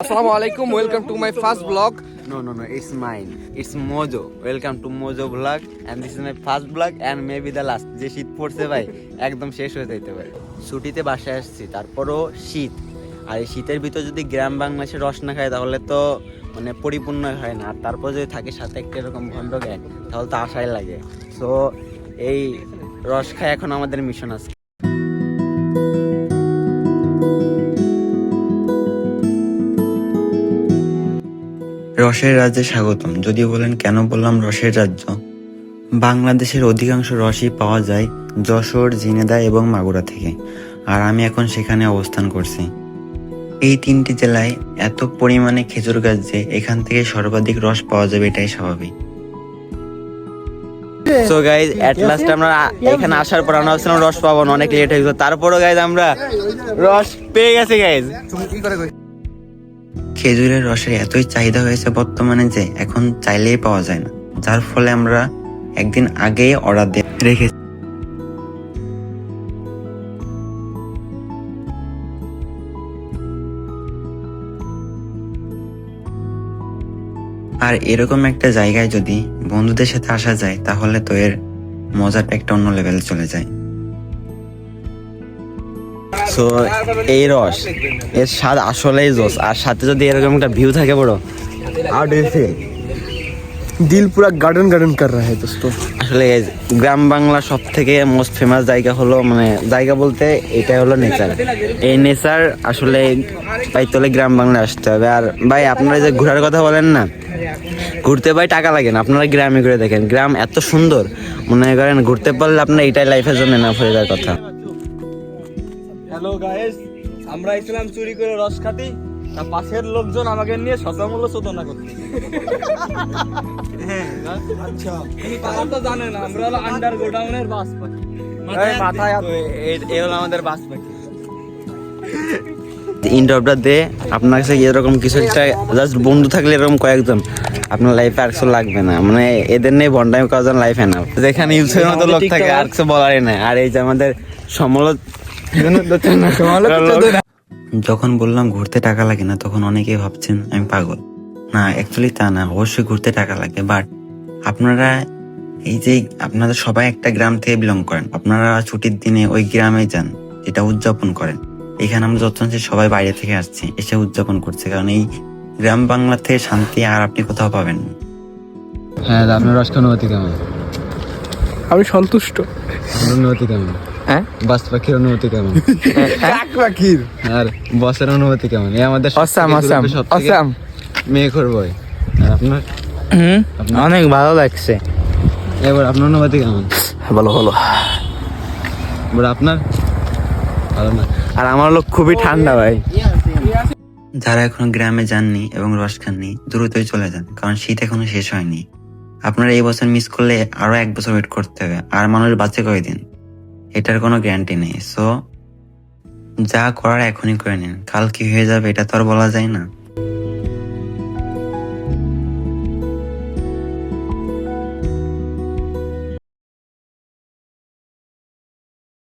Assalamu alaikum, welcome to my first vlog. No, it's mine. It's Mojo. Welcome to Mojo vlog and this is my first vlog and maybe the last. যে শীত পড়ছে ভাই একদম শেষ হয়ে যাইতে পারে। ছুটিতে বাসায় আসছি, তারপরও শীত। আর এই শীতের ভিতর যদি গ্রাম বাংলাদেশের রস না খায় তাহলে তো মানে পরিপূর্ণ হয় না। আর তারপর যদি থাকে সাথে একটা এরকম ভণ্ড গায় তাহলে তো আশাই লাগে। সো এই রস খায় এখন আমাদের মিশন আছে। রসের রাজ্যে স্বাগতম। যদি বলেন কেন বললাম রসের রাজ্য, বাংলাদেশের অধিকাংশ রসই পাওয়া যায় যশোর, ঝিনাইদহ এবং মাগুরা থেকে, আর আমি এখন সেখানে অবস্থান করছি। এই তিনটি জেলায় এত পরিমাণে খেজুর গাছ যে এখান থেকে সর্বাধিক রস পাওয়া যাবে এটাই স্বাভাবিক। সো গাইজ এট লাস্ট আমরা এখানে আসার পর আমরা ভাবছিলাম রস পাবো না, অনেক লেট হয়ে গেল, তারপরও গাইজ আমরা রস পেয়ে গেছি গাইজ। খেজুরের রসের এতই চাহিদা হয়েছে বর্তমানে যে এখন চাইলেই পাওয়া যায় না, যার ফলে আমরা একদিন আগেই অর্ডার দিয়ে রেখেছি। আর এরকম একটা জায়গায় যদি বন্ধুদের সাথে আসা যায় তাহলে তো এর মজাটা একটা অন্য লেভেলে চলে যায়। সো এই রস এর স্বাদ আসলেই জোস, আর সাথে যদি এরকম একটা ভিউ থাকে বড় আর दिल पूरा गार्डन गार्डन कर रहा है दोस्तों। আসলে গ্রাম বাংলা সব থেকে মোস্ট ফেমাস জায়গা হলো, মানে জায়গা বলতে এটাই হলো নেচার। এই নেচার আসলে পাইতে হলে গ্রাম বাংলায় আসতে হবে। আর ভাই আপনারা যে ঘোরার কথা বলেন না, ঘুরতে ভাই টাকা লাগে না, আপনারা গ্রামে ঘুরে দেখেন, গ্রাম এত সুন্দর, মনে করেন ঘুরতে পারলে আপনার এটাই লাইফের জন্য না হয়ে যাওয়ার কথা। হ্যালো গাইস, আমরা ইসলাম চুরি করে রস খাতি, তা পাশের লোকজন আমাকে নিয়ে শতমূল্য চোদনা করতে। আচ্ছা, তারা তো জানে না আমরা হলো আন্ডার গোডাউনের বাস পাখি। মাথায় এই হলো আমাদের বাস পাখি। ইন্টারভিউটা দে আপনার কাছে এরকম কিছু একটা জাস্ট বন্ধু থাকলে এরকম কয়েকজন আপনার লাইফে আর কিছু লাগবে না, মানে এদের নিয়ে বন্ডামি কয়েকজন লাইফে না, যেখানে ইউসের মতো লোক থাকে আর কিছু বলারই নাই। আর এই যে আমাদের যখন বললাম ঘুরতে টাকা লাগে না তখন অনেকেই ভাবছেন আমি পাগল। না, অ্যাকচুয়ালি তা না, অবশ্যই ঘুরতে টাকা লাগে, বাট আপনারা এই যে আপনাদের সবাই একটা গ্রাম থেকে বিলং করেন, আপনারা ছুটির দিনে ওই গ্রামে যান, যেটা উদযাপন করেন। এখানে আমরা যতজন সবাই বাইরে থেকে আসছি এসে উদযাপন করছে, কারণ এই গ্রাম বাংলা থেকে শান্তি আর আপনি কোথাও পাবেন না। হ্যাঁ, আপনার রস অনুভূতি কেমন? আমি সন্তুষ্ট। অনুভূতি কেমন? হ্যাঁ, বাস পাখির অনুভূতি কেমন? পাখির আর বসের অনুভূতি কেমন? এই আমাদের অসাম মেঘর বয়। আর আপনার? অনেক ভালো লাগছে। এবার আপনার অনুভূতি কেমন? ভালো ভালো। এবার আপনার? ভালো না। আর আমার লোক খুবই ঠান্ডা ভাই। যারা এখনো গ্রামে যাননি এবং রস খাননি দ্রুতই চলে যান, কারণ শীত এখনো শেষ হয়নি। আপনারা এই বছর মিস করলে আরো 1 বছর ওয়েট করতে হবে, আর মানুষ বাঁচে কয়দিন এটার কোনো গ্যারান্টি নেই। সো যা করার এখনই করে নিন, কাল কি হয়ে যাবে এটা তো আর বলা যায় না।